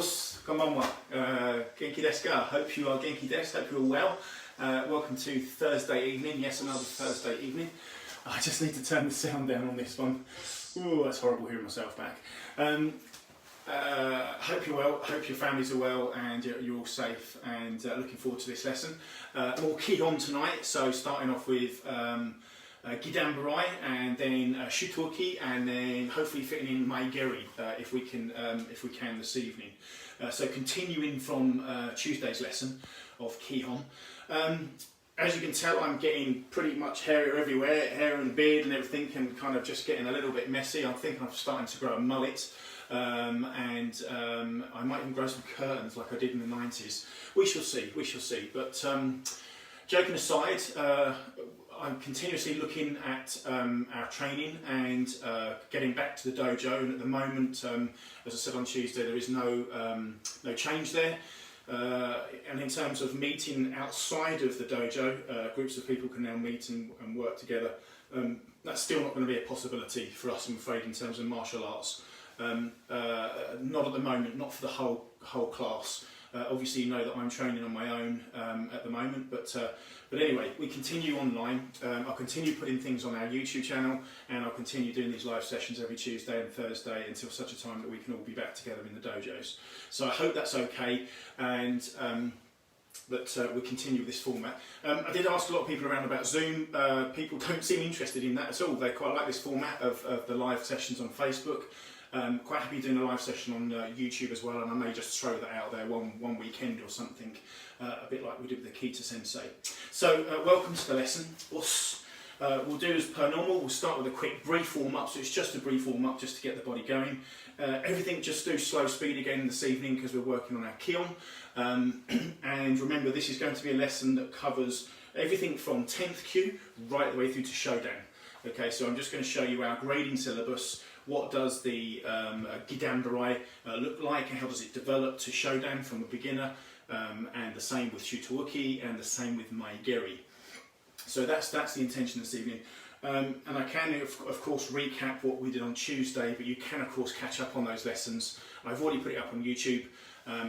konbanwa. Genki desu ka? Hope you are genki desu. Hope you're well. Welcome to Thursday evening. Yes, another Thursday evening. I just need to turn the sound down on this one. Ooh, that's horrible hearing myself back. Hope you're well, hope your families are well and you're all safe, and looking forward to this lesson. More Kihon tonight, so starting off with Gidan and then Shotokan, and then hopefully fitting in Maigeri if we can this evening. So continuing from Tuesday's lesson of Kihon. As you can tell, I'm getting pretty much hair everywhere, hair and beard and everything, and kind of just getting a little bit messy. I think I'm starting to grow a mullet, and I might even grow some curtains like I did in the 90s. We shall see, we shall see. But joking aside, I'm continuously looking at our training and getting back to the dojo. And at the moment, as I said on Tuesday, there is no change there. And in terms of meeting outside of the dojo, groups of people can now meet and work together. That's still not going to be a possibility for us, I'm afraid, in terms of martial arts. Not at the moment, not for the whole class. Obviously, you know that I'm training on my own at the moment, but anyway, we continue online. I'll continue putting things on our YouTube channel, and I'll continue doing these live sessions every Tuesday and Thursday until such a time that we can all be back together in the dojos. So I hope that's okay, and that we continue with this format. I did ask a lot of people around about Zoom. People don't seem interested in that at all. They quite like this format of the live sessions on Facebook. Quite happy doing a live session on YouTube as well, and I may just throw that out there one weekend or something, a bit like we did with the Kita Sensei. So welcome to the lesson. We'll do as per normal. We'll start with a quick brief warm-up, so it's just a brief warm-up just to get the body going. Everything just do slow speed again this evening because we're working on our Kihon. And remember, this is going to be a lesson that covers everything from 10th kyu right the way through to Shodan. Okay, so I'm just going to show you our grading syllabus. What does the Gidan look like, and how does it develop to Shodan from a beginner, and the same with Shotokan, and the same with Maigeri. So that's the intention this evening. And I can, of course, recap what we did on Tuesday, but you can, of course, catch up on those lessons. I've already put it up on YouTube.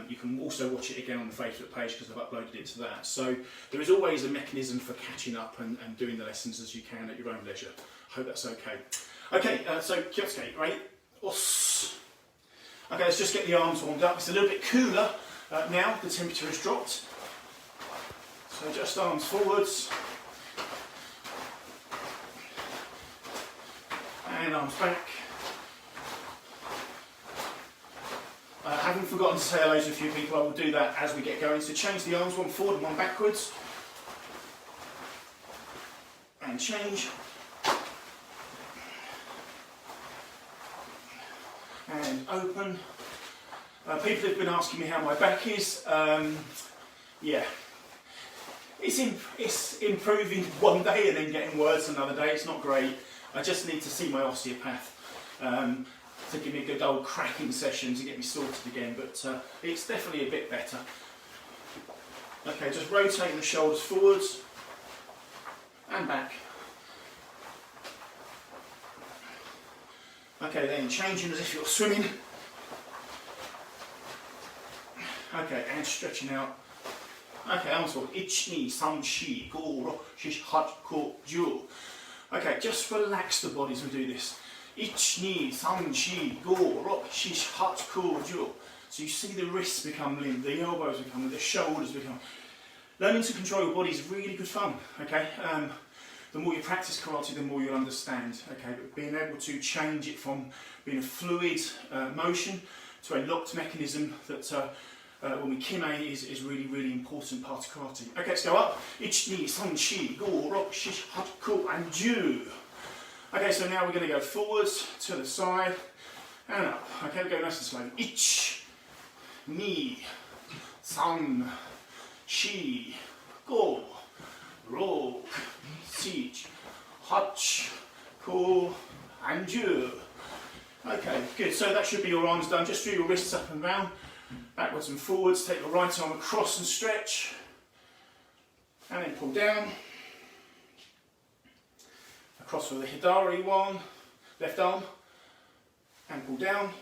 You can also watch it again on the Facebook page because I've uploaded it to that. So there is always a mechanism for catching up and doing the lessons as you can at your own leisure. I hope that's okay. Okay, so Kyotsuke, right? Os. Okay, let's just get the arms warmed up. It's a little bit cooler now, the temperature has dropped. So just arms forwards. And arms back. I haven't forgotten to say hello to a few people. I will do that as we get going. So change the arms, one forward and one backwards. And change. And open. People have been asking me how my back is. Yeah, it's improving one day and then getting worse another day. It's not great. I just need to see my osteopath to give me a good old cracking session to get me sorted again. But it's definitely a bit better. Okay, just rotating the shoulders forwards and back. Okay, then changing as if you're swimming. Okay, and stretching out. Okay, arms forward. 1, 2, 3, 4, 5, 6, 7, 8, 9, 10. Okay, just relax the body as we do this. 1, 2, 3, 4, 5, 6, 7, 8, 9, 10. So you see the wrists become limp, the elbows become limp, the shoulders become. Learning to control your body is really good fun. Okay. The more you practice karate, the more you'll understand. Okay, but being able to change it from being a fluid motion to a locked mechanism that when we kime is really, really important part of karate. Okay, let's go up. 1, 2, 3, 4, 5, 6, 7, 8, 9, 10. Okay, so now we're going to go forwards to the side and up. Okay, we'll go nice and slowly. 1, 2, 3, 4, 5, 6, 7, 8, 9, 10. Okay, good. So that should be your arms done. Just through your wrists up and down, backwards and forwards. Take your right arm across and stretch, and then pull down. Across with the Hidari one, left arm, and pull down.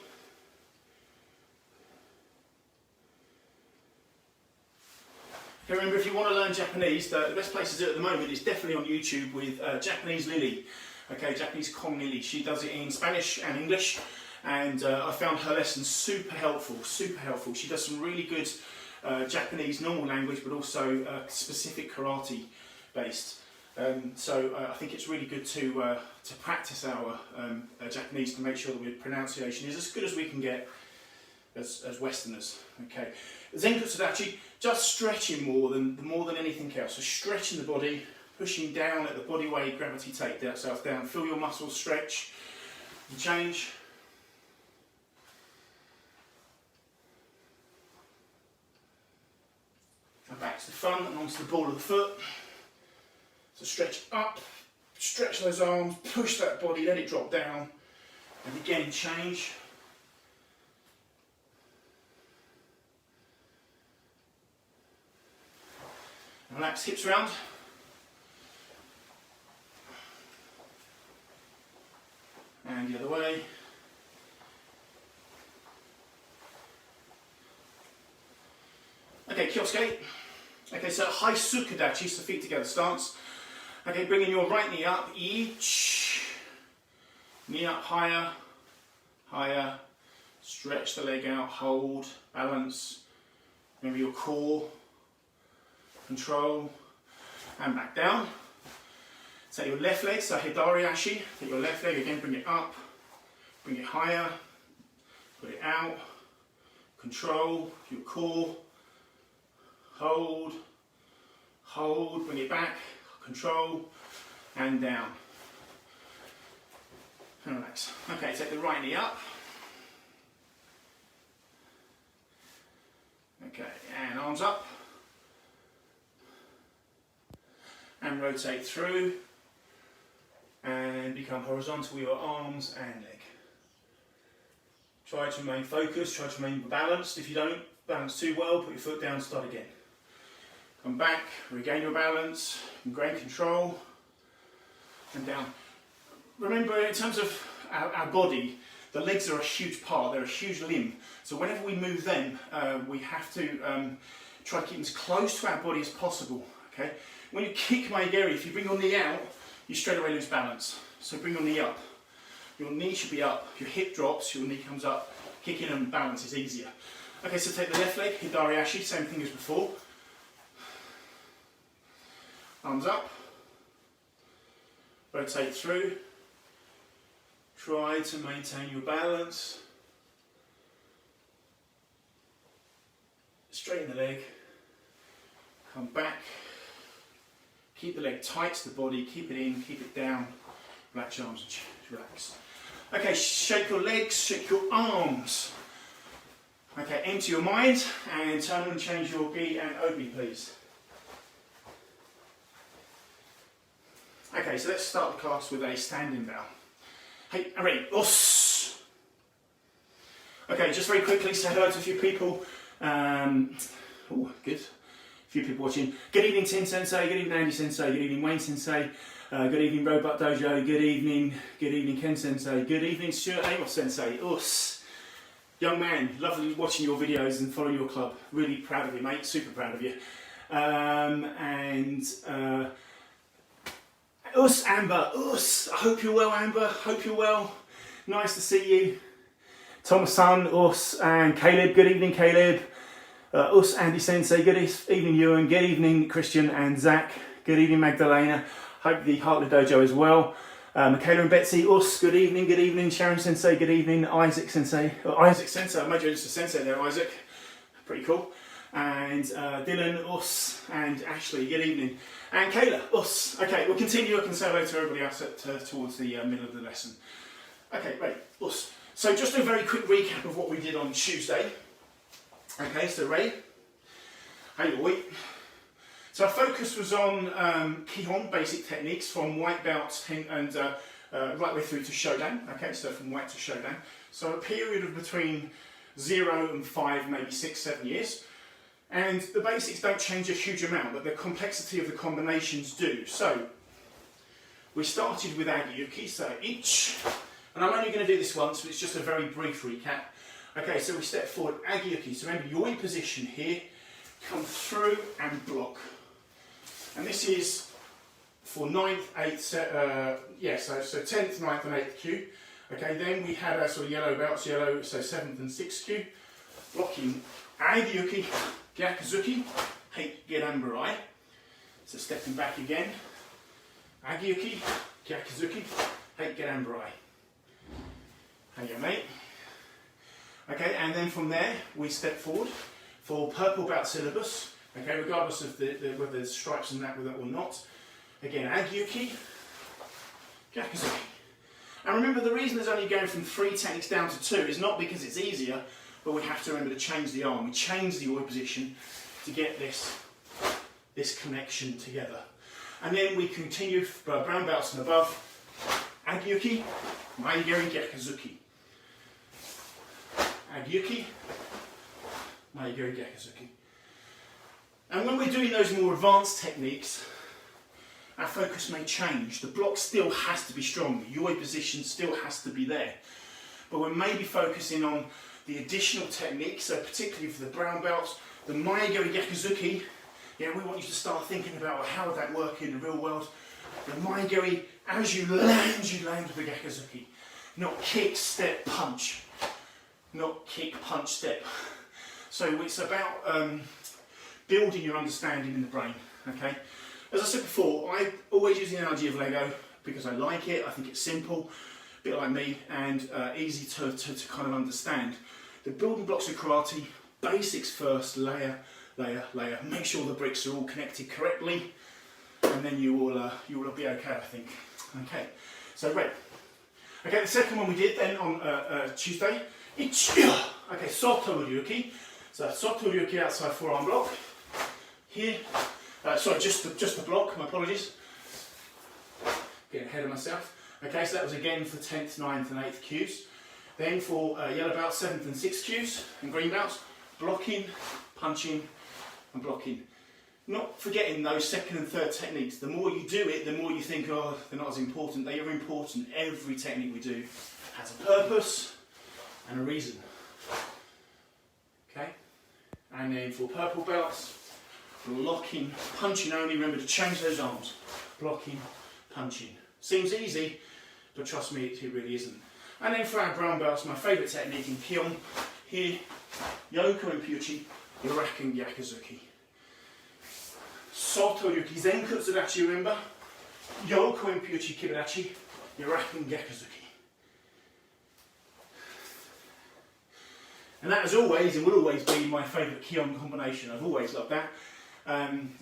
Okay, remember, if you want to learn Japanese, the best place to do it at the moment is definitely on YouTube with Japanese Lily. Okay, Japanese Kong Lily. She does it in Spanish and English, and I found her lessons super helpful, super helpful. She does some really good Japanese normal language, but also specific karate based. So I think it's really good to practice our Japanese to make sure that our pronunciation is as good as we can get as Westerners. Okay, Zenkutsudachi, just stretching more than anything else. So stretching the body, pushing down, let the body weight, gravity take itself down. Feel your muscles stretch. You change. And back to the front and onto the ball of the foot. So stretch up, stretch those arms, push that body, let it drop down, and again change. And relax, hips round. And the other way. Okay, kyosuke. Okay, so high sukudachi, so feet together stance. Okay, bringing your right knee up, each. Knee up higher, higher. Stretch the leg out, hold, balance. Remember your core, control, and back down. Take your left leg, so hidari-ashi. Take your left leg, again bring it up, bring it higher, put it out, control your core, hold, hold, bring it back, control, and down. And relax. Okay, take the right knee up. Okay, and arms up. And rotate through. And become horizontal with your arms and leg. Try to remain focused, try to remain balanced. If you don't balance too well, put your foot down, start again. Come back, regain your balance, gain control, and down. Remember, in terms of our body, the legs are a huge part, they're a huge limb. So whenever we move them, we have to try to keep them as close to our body as possible. Okay? When you kick maegeri, if you bring your knee out, you straight away lose balance. So bring your knee up. Your knee should be up. Your hip drops, your knee comes up. Kicking and balance is easier. Okay, so take the left leg, hidari-ashi, same thing as before. Arms up. Rotate through. Try to maintain your balance. Straighten the leg. Come back. Keep the leg tight to the body, keep it in, keep it down. Relax your arms and relax. Okay, shake your legs, shake your arms. Okay, empty your mind and turn and change your gi and obi, please. Okay, so let's start the class with a standing bow. Hey, ready? Us. Okay, just very quickly say hello to a few people. Oh, good. A few people watching. Good evening, Tim Sensei. Good evening, Andy Sensei. Good evening, Wayne Sensei. Good evening, Robot Dojo. Good evening, Ken Sensei. Good evening, Stuart Amos Sensei. Us. Young man, lovely watching your videos and following your club. Really proud of you, mate. Super proud of you. Us, Amber. Us. I hope you're well, Amber. Hope you're well. Nice to see you. Thomas-san, us, and Caleb. Good evening, Caleb. Us, Andy Sensei. Good evening, Ewan. Good evening, Christian and Zach. Good evening, Magdalena. Hope the Heartland Dojo is well. Michaela and Betsy. Us. Good evening, Sharon Sensei. Good evening, Isaac Sensei. Isaac Sensei. I made you just a Sensei there, Isaac. Pretty cool. And Dylan, us, and Ashley. Good evening. And Kayla, us. Okay, we'll continue. I can say hello to everybody else towards the middle of the lesson. Okay, great. Us. So just a very quick recap of what we did on Tuesday. Okay, so ready? Hey, boy. So our focus was on Kihon, basic techniques from white belts and right way through to Shodan. Okay, so from white to Shodan. So a period of between 0 and 5, maybe 6, 7 years. And the basics don't change a huge amount, but the complexity of the combinations do. So we started with Agiyuki, so each, and I'm only going to do this once, but it's just a very brief recap. Okay, so we step forward, Agiyuki. So remember, you're in position here. come through and block. And this is for 9th, 8th, so 10th, 9th and 8th Q. Okay, then we had our sort of yellow belts, yellow, so 7th and 6th Q. Blocking Agiuki, Gyakuzuki, Hate Gedanburai. So stepping back again. Agiuki, Gyakuzuki, Hate Gedanburai. How you mate? Okay, and then from there we step forward for purple belt syllabus. Okay, regardless of whether there's stripes in that with that or not. Again, Agiuki, Gyakuzuki. And remember, the reason there's only going from 3 techniques down to 2 is not because it's easier, but we have to remember to change the arm. We change the oi position to get this connection together. And then we continue brown belts and above. Agiuki, Maigeri Gyakuzuki. Agiuki, Maigeri Gyakuzuki. And when we're doing those more advanced techniques, our focus may change. The block still has to be strong. The oi position still has to be there. But we're maybe focusing on the additional techniques, so particularly for the brown belts, the Maigeri Gyakuzuki. Yeah, we want you to start thinking about, well, how would that work in the real world? The Maigeri, as you land with the Gyakuzuki. Not kick, step, punch. Not kick, punch, step. So it's about building your understanding in the brain, okay? As I said before, I always use the analogy of Lego because I like it, I think it's simple, a bit like me, and easy to kind of understand. The building blocks of karate, basics first, layer, layer, layer. Make sure the bricks are all connected correctly, and then you will be okay, I think. Okay, so great. Okay, the second one we did then on Tuesday. Okay, Soto Ryuki. So Soto Ryuki outside forearm block. Here, sorry, just the block, my apologies. Getting ahead of myself. Okay, so that was again for 10th, 9th and 8th cues. Then for yellow belts, 7th and 6th cues, and green belts, blocking, punching and blocking. Not forgetting those second and third techniques. The more you do it, the more you think, oh, they're not as important. They are important. Every technique we do has a purpose and a reason. Okay? And then for purple belts, blocking, punching only. Remember to change those arms. Blocking, punching. Seems easy, but trust me, it really isn't. And then for our brown belts, my favourite technique in Kihon, here, Yoko and Pyuchi, Yoraken Gyakuzuki. Soto Ryuki Zenkutsudachi, remember? Yoko and Pyuchi Kibadachi, Yoraken Gyakuzuki. And that, as always, and will always be my favourite Kihon combination. I've always loved that.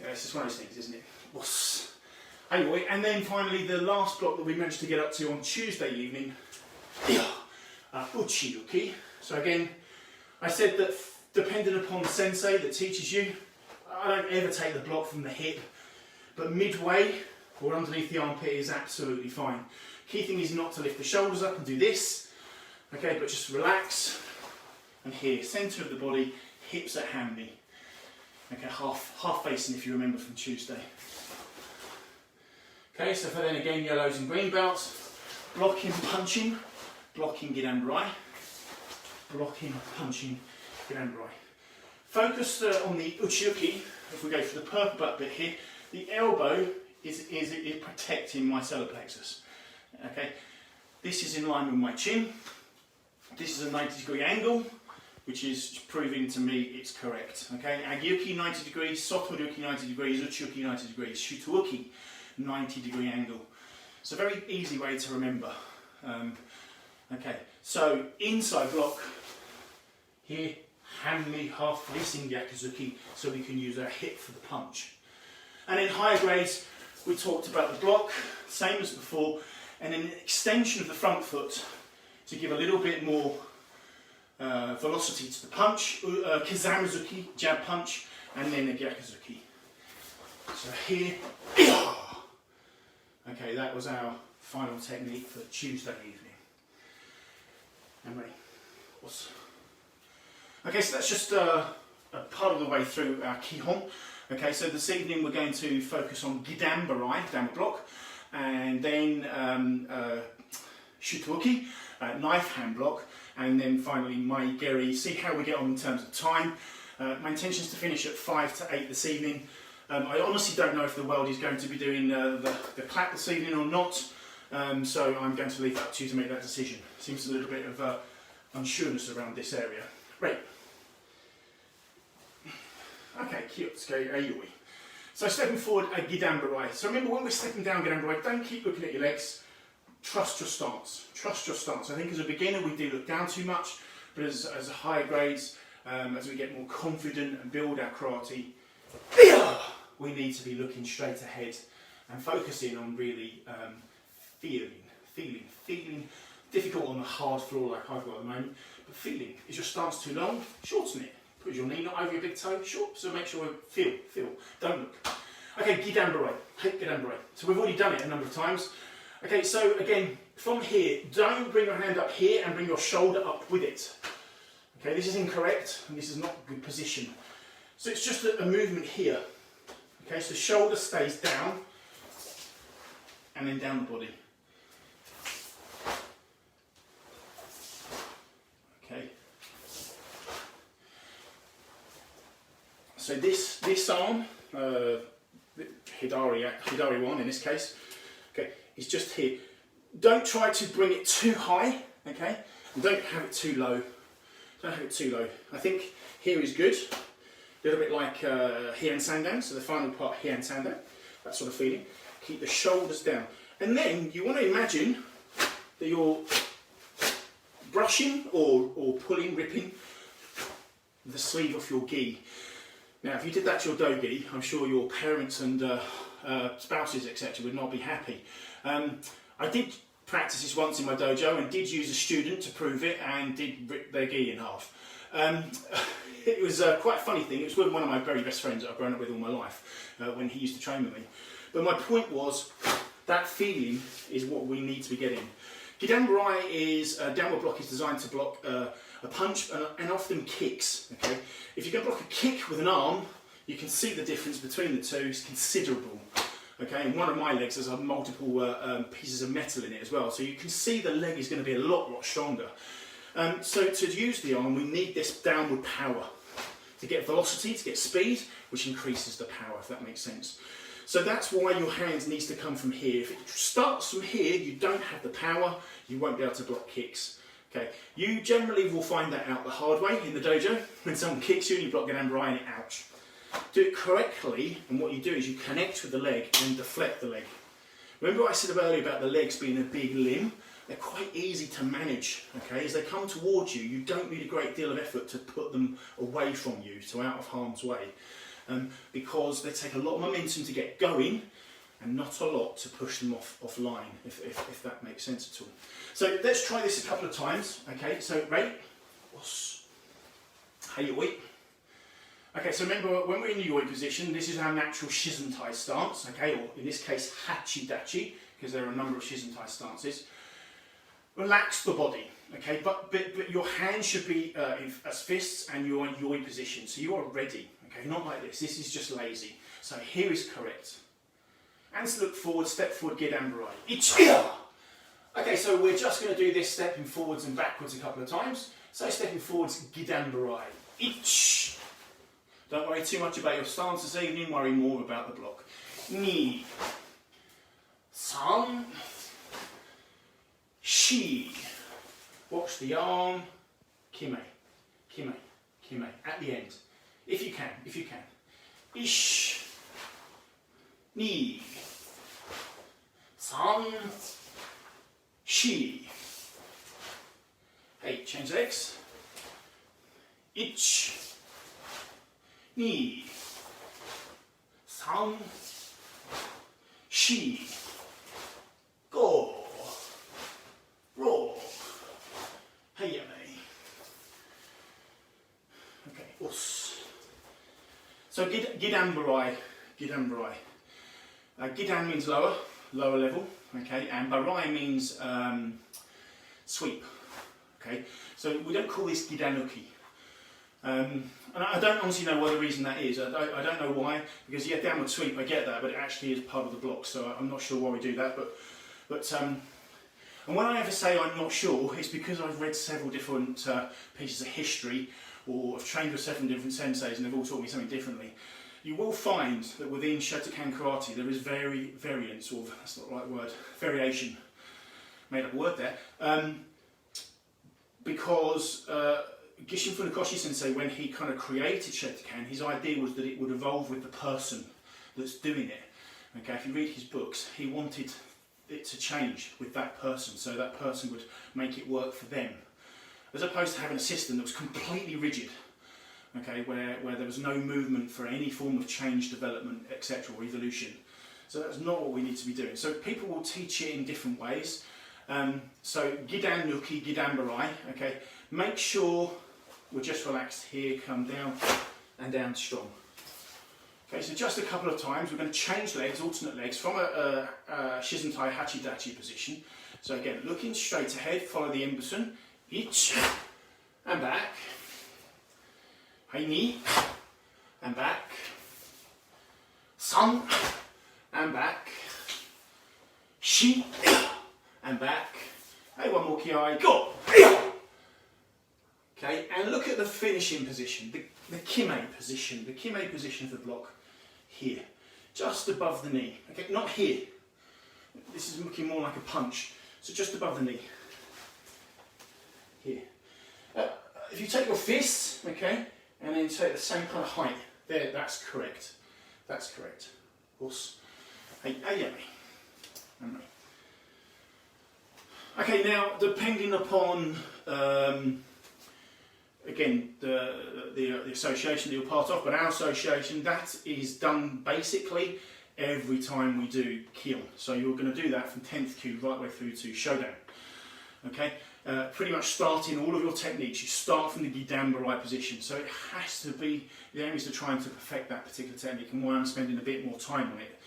It's just one of those things, isn't it? Whoosh. Anyway, and then finally the last block that we managed to get up to on Tuesday evening, Uchi-Ryuki. So again, I said that depending upon the sensei that teaches you, I don't ever take the block from the hip, but midway or underneath the armpit is absolutely fine. Key thing is not to lift the shoulders up and do this, okay, but just relax. And here, centre of the body, hips at hand knee. Okay, half facing if you remember from Tuesday. Okay, so for then again, yellows and green belts, blocking, punching, blocking, Gedanburai, blocking, punching, Gedanburai. Focus on the Uchi-Uki. If we go for the purple belt bit here, the elbow is protecting my solar plexus. Okay, this is in line with my chin. This is a 90-degree angle, which is proving to me it's correct. Okay, Agiuki 90 degrees, Soto Ryuki 90 degrees, Uchi-Uki 90 degrees, Shotokan 90-degree angle. It's a very easy way to remember. Okay, so inside block here, hand knee half facing Gyakuzuki, so we can use our hip for the punch. And in higher grades, we talked about the block, same as before, and then an extension of the front foot to give a little bit more velocity to the punch, Kizamizuki, jab punch, and then the Gyakuzuki. So here, okay, that was our final technique for Tuesday evening. And ready? Okay, so that's just a part of the way through our Kihon. Okay, so this evening we're going to focus on Gedanburai, down the block, and then Shotokan, knife hand block, and then finally Maigeri. See how we get on in terms of time. My intention is to finish at 5 to 8 this evening. I honestly don't know if the world is going to be doing the clap this evening or not, so I'm going to leave that to you to make that decision. Seems a little bit of unsureness around this area. Right. Okay, Kyotsuke Ayoi. So stepping forward, a Gidambarai. So remember, when we're stepping down Gidambarai, don't keep looking at your legs. Trust your stance. Trust your stance. I think as a beginner we do look down too much, but as higher grades, as we get more confident and build our karate, we need to be looking straight ahead and focusing on really feeling. Difficult on the hard floor like I've got at the moment, but feeling. Is your stance too long? Shorten it. Put your knee not over your big toe, short, so make sure feel, don't look. Okay, Gidambarai, Gidambarai. So we've already done it a number of times. Okay, so again, from here, don't bring your hand up here and bring your shoulder up with it. Okay, this is incorrect, and this is not a good position. So it's just a movement here. Okay, so shoulder stays down, and then down the body. Okay. So this arm, Hidari 1 in this case, okay, is just here. Don't try to bring it too high, okay, and don't have it too low. Don't have it too low. I think here is good, a little bit like Heian Sandan, so the final part Heian Sandan, that sort of feeling. Keep the shoulders down. And then you want to imagine that you're brushing or pulling, ripping the sleeve off your gi. Now, if you did that to your dogi, I'm sure your parents and spouses, etc., would not be happy. I did practice this once in my dojo and did use a student to prove it and did rip their gi in half. It was quite a funny thing. It was with one of my very best friends that I've grown up with all my life when he used to train with me. But my point was that feeling is what we need to be getting. Gidambarai is a downward block is designed to block a punch and often kicks. Okay, if you can block a kick with an arm, you can see the difference between the two is considerable. Okay, and one of my legs has multiple pieces of metal in it as well, so you can see the leg is going to be a lot stronger. So to use the arm, we need this downward power to get velocity, to get speed, which increases the power, if that makes sense. So that's why your hand needs to come from here. If it starts from here, you don't have the power, you won't be able to block kicks. Okay, you generally will find that out the hard way in the dojo. When someone kicks you and you block Gidambarai and it, ouch. Do it correctly, and what you do is you connect with the leg and deflect the leg. Remember what I said earlier about the legs being a big limb? They're quite easy to manage, okay? As they come towards you, you don't need a great deal of effort to put them away from you, so out of harm's way. Because they take a lot of momentum to get going and not a lot to push them offline, if that makes sense at all. So let's try this a couple of times, okay? So, right, Hayoi. Okay, so remember when we're in the yoi position, this is our natural Shizentai stance, okay, or in this case Hachi-Dachi, because there are a number of Shizentai stances. Relax the body, okay, but your hands should be as fists and you're in yoi position, so you are ready, okay, not like this is just lazy. So here is correct. And to look forward, step forward, Gidambarai. Ichiya! Okay, so we're just going to do this stepping forwards and backwards a couple of times. So stepping forwards, Gidambarai. Ich! Don't worry too much about your stance this evening, worry more about the block. Ni. San. Shi. Watch the arm. Kime. Kime. Kime. At the end. If you can. Ish. Ni. San. Shi. Hey, change legs. Ich. Ni, san, shi, go, ro, hayame. Okay, us. So Gidambarai. Gidan means lower level, okay, and barai means sweep, okay. So we don't call this Gidanuki. And I don't honestly know what the reason that is. I don't know why, because yeah, downward sweep, I get that, but it actually is part of the block, so I'm not sure why we do that. But And when I ever say I'm not sure, it's because I've read several different pieces of history, or I've trained with several different senseis and they've all taught me something differently. You will find that within Shotokan karate there is variance, or that's not the right word, variation, made up a word there, because Gishin Funakoshi sensei, when he kind of created Shotokan, his idea was that it would evolve with the person that's doing it. Okay, if you read his books, he wanted it to change with that person, so that person would make it work for them, as opposed to having a system that was completely rigid, okay, where there was no movement for any form of change, development, etc., or evolution. So that's not what we need to be doing. So people will teach it in different ways. So Gidan Nuki, Gidan Barai, okay, make sure we're just relaxed here, come down and down strong. Okay, so just a couple of times, we're going to change legs, alternate legs, from a Shizentai Hachidachi position. So again, looking straight ahead, follow the Imbusun, ich, and back, hai ni, and back, san, and back, shi, and back, hey, one more ki, go! Okay, and look at the finishing position, the kime position, of the block. Here, just above the knee. Okay, not here. This is looking more like a punch. So just above the knee. Here. If you take your fists, okay, and then take the same kind of height, there, that's correct. That's correct. Of course. Hey, okay, now depending upon again, the association that you're part of, but our association, that is done basically every time we do Kihon. So you're going to do that from 10th kyu right way through to Shodan. Okay, pretty much starting all of your techniques, you start from the Gidan Barai position. So it has to be, the aim is to try and to perfect that particular technique, and why I'm spending a bit more time on it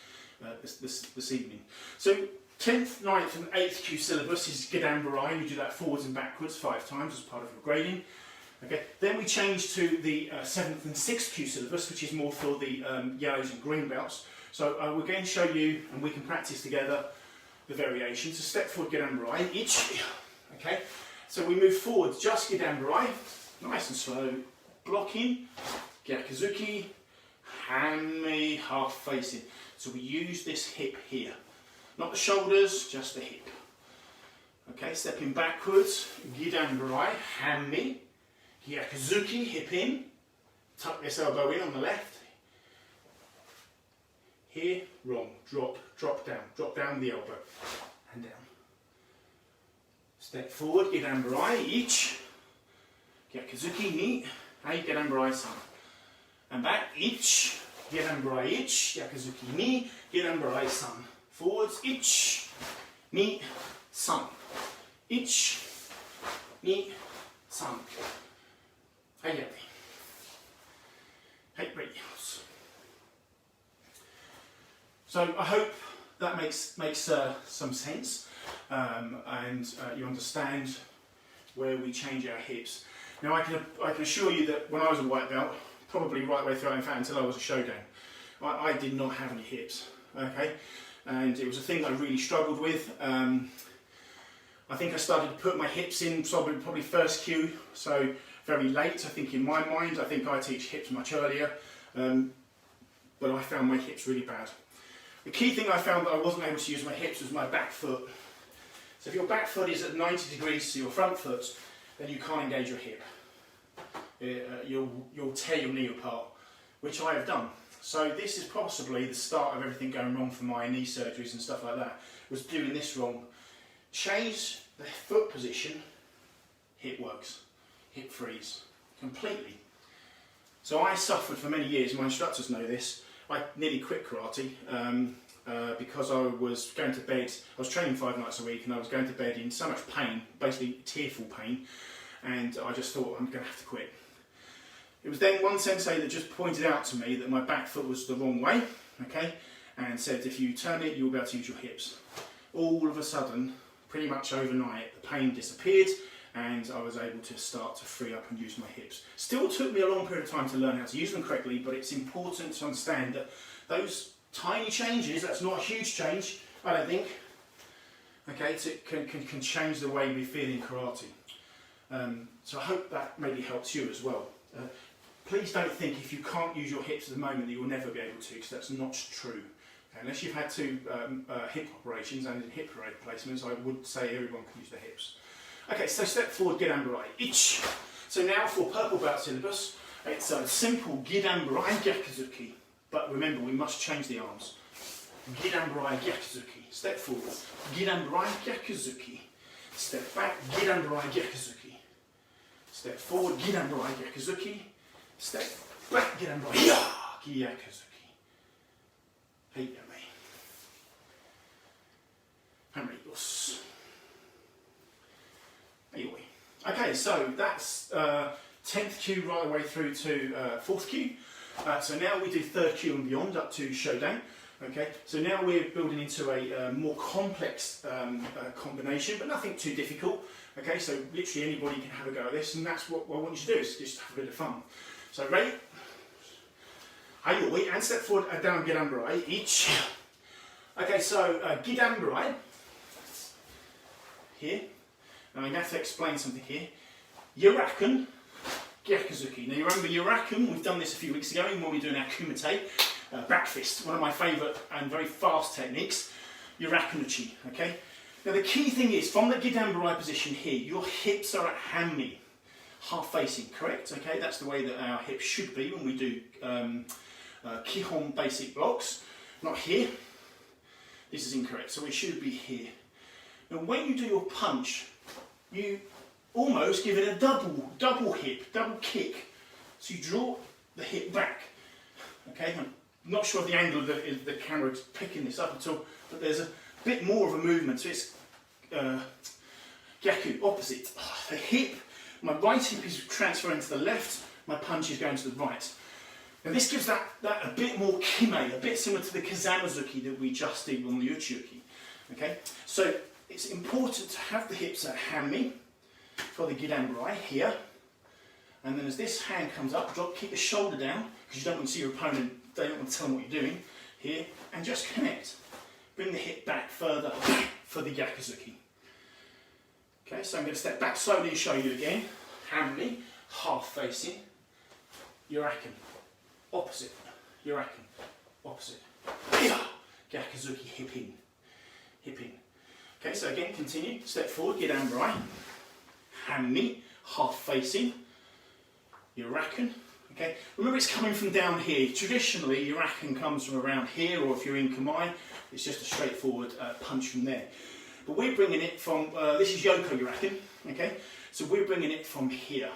this evening. So 10th, 9th and 8th kyu syllabus is Gidan Barai. You do that forwards and backwards 5 times as part of your grading. Okay, then we change to the 7th and 6th kyu syllabus, which is more for the yellows and green belts. So I will again show you, and we can practice together, the variations. So step forward, Gidan Barai, ich. Okay, so we move forward, just Gidan Barai, nice and slow, blocking, Gyakuzuki, Hanmi, half facing. So we use this hip here, not the shoulders, just the hip. Okay, stepping backwards, Gidan Barai, Hanmi, Gyakuzuki, hip in, tuck this elbow in on the left. Here, wrong, drop down the elbow, and down. Step forward, Gidan Barai, ich, Gyakuzuki, ni, hai, Gidan Barai, san. And back, ich, Gidan Barai, ich, Gyakuzuki, ni, Gidan Barai, san. Forwards, ich, ni, san. Ich, ni, san. Hey, radials. So I hope that makes some sense, and you understand where we change our hips. Now I can assure you that when I was a white belt, probably right way through, in fact until I was a Shodan, I did not have any hips. Okay, and it was a thing I really struggled with. I think I started to put my hips in probably first kyu, so very late. I think in my mind, I think I teach hips much earlier, but I found my hips really bad. The key thing I found that I wasn't able to use my hips was my back foot. So if your back foot is at 90 degrees to your front foot, then you can't engage your hip. You'll tear your knee apart, which I have done. So this is possibly the start of everything going wrong for my knee surgeries and stuff like that, was doing this wrong. Change the foot position, hip works. Hip freeze completely. So I suffered for many years, my instructors know this. I nearly quit karate because I was going to bed, I was training 5 nights a week and I was going to bed in so much pain, basically tearful pain, and I just thought I'm going to have to quit. It was then one sensei that just pointed out to me that my back foot was the wrong way, okay, and said if you turn it you'll be able to use your hips. All of a sudden, pretty much overnight, the pain disappeared and I was able to start to free up and use my hips. Still took me a long period of time to learn how to use them correctly, but it's important to understand that those tiny changes, that's not a huge change, I don't think, Okay, so it can change the way we feel in karate. So I hope that maybe helps you as well. Please don't think if you can't use your hips at the moment that you'll never be able to, because that's not true. Okay, unless you've had 2 hip operations and hip replacements, I would say everyone can use their hips. Okay, so step forward, Gidan-burai, ich. So now for purple belt syllabus, it's a simple Gidan-burai Gyakuzuki. But remember, we must change the arms. Gidan-burai Gyakuzuki. Step forward, Gidan-burai Gyakuzuki. Step back, Gidan-burai Gyakuzuki. Step forward, Gidan-burai Gyakuzuki. Step back, Gidan-burai Gyakuzuki. Hey, yummy. Hamrios. Anyway. Okay, so that's 10th kyu right the way through to 4th kyu. So now we do 3rd kyu and beyond up to Shodan. Okay, so now we're building into a more complex combination, but nothing too difficult. Okay, so literally anybody can have a go at this, and that's what I want you to do, is just have a bit of fun. So ready? Hayoi, and step forward, down Gidan-burai, each. Okay, so Gidan-burai, here. Now I'm going to have to explain something here. Yurakan, Gyakuzuki. Now you remember Yurakan, we've done this a few weeks ago when we were doing our kumite. Back fist, one of my favourite and very fast techniques, Yurakunuchi, okay? Now the key thing is, from the Gidan-burai position here, your hips are at hanmi, half facing, correct? Okay, that's the way that our hips should be when we do Kihon basic blocks. Not here, this is incorrect, so we should be here. Now when you do your punch, you almost give it a double hip, double kick. So you draw the hip back, okay? I'm not sure if the angle of the camera is picking this up at all, but there's a bit more of a movement, so it's Gyaku, opposite. The hip, my right hip is transferring to the left, my punch is going to the right. Now this gives that a bit more kime, a bit similar to the Kazamazuki that we just did on the Uchiuki. Okay, so it's important to have the hips at hanmi for the Gidan-burai here, and then as this hand comes up, keep the shoulder down, because you don't want to see your opponent, they don't want to tell them what you're doing, here, and just connect. Bring the hip back further for the Gyakuzuki. Okay, so I'm going to step back slowly and show you again. Hanmi, half facing, Yurakan, opposite, Yurakan, opposite, Gyakuzuki, hip in, hip in. Okay, so again, continue, step forward, Gidan-burai, hanmi, half facing, Yurakan. Okay, remember it's coming from down here. Traditionally, Yurakan comes from around here, or if you're in Kamae, it's just a straightforward punch from there. But we're bringing it from, this is Yoko Yurakan, okay? So we're bringing it from here.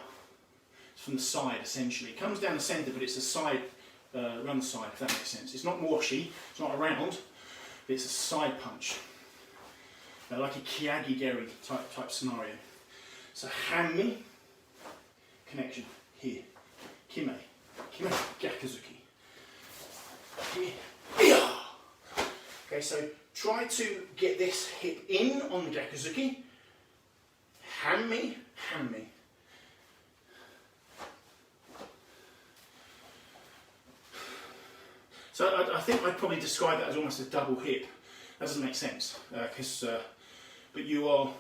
It's from the side, essentially. It comes down the centre, but it's a side, around the side, if that makes sense. It's not washi, it's not around, but it's a side punch. Like a Kiyagi-geri type scenario. So hanmi, connection, here. Kime, Gyakuzuki. Okay, so try to get this hip in on the Gyakuzuki. Hanmi, hanmi. So I think I'd probably describe that as almost a double hip. That doesn't make sense, but you are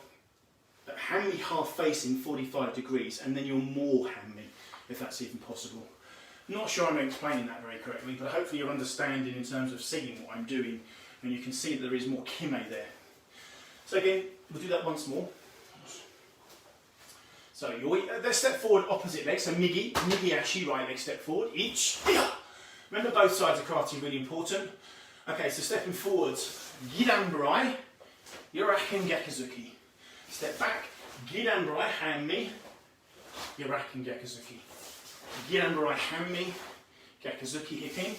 hanmi half facing 45 degrees, and then you're more hanmi, if that's even possible. I'm not sure I'm explaining that very correctly, but hopefully you're understanding in terms of seeing what I'm doing, and you can see that there is more kime there. So again, we'll do that once more. So let's step forward opposite leg, so migi ashi, right leg step forward, each. Remember both sides of karate are really important. Okay, so stepping forwards, Gidan-burai, Yurakan Gyakuzuki. Step back, Gidan-burai, hanmi, Yurakan Gyakuzuki. Gidan-burai, hanmi, Gyakuzuki, hip in.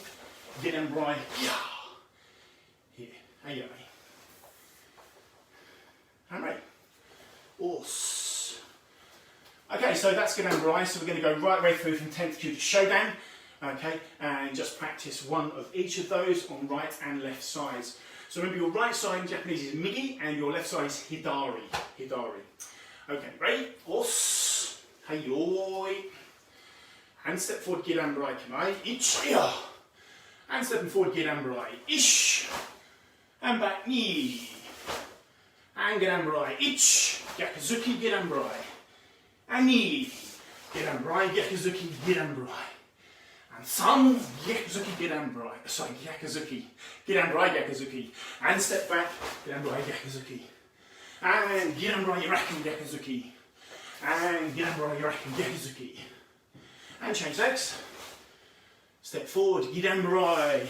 Gidan-burai, here. Ayame. Alright. Os. Okay, so that's Gidan-burai, so we're going to go right way through from 10th kyu to Shodan. Okay, and just practice one of each of those on right and left sides. So remember, your right side in Japanese is migi and your left side is hidari. Hidari. Okay, ready? Os. Hayoi. And step forward, Gidan-burai, kamae. Ich. And stepping forward, Gidan-burai. Ish. And back, ni. and Gidanburai. Ich, Gyakuzuki, Gidanburai. And Ni, Gidanburai, Gyakuzuki, Gidanburai. And San, Gyakuzuki, Gidanburai. Sorry, Gyakuzuki, Gidanburai, Gyakuzuki. And step back, Gidanburai, Gyakuzuki. And Gidanburai, Yuraken, Gyakuzuki. And Gidanburai, Yuraken, Gyakuzuki. And change legs. Step forward, Gidanburai.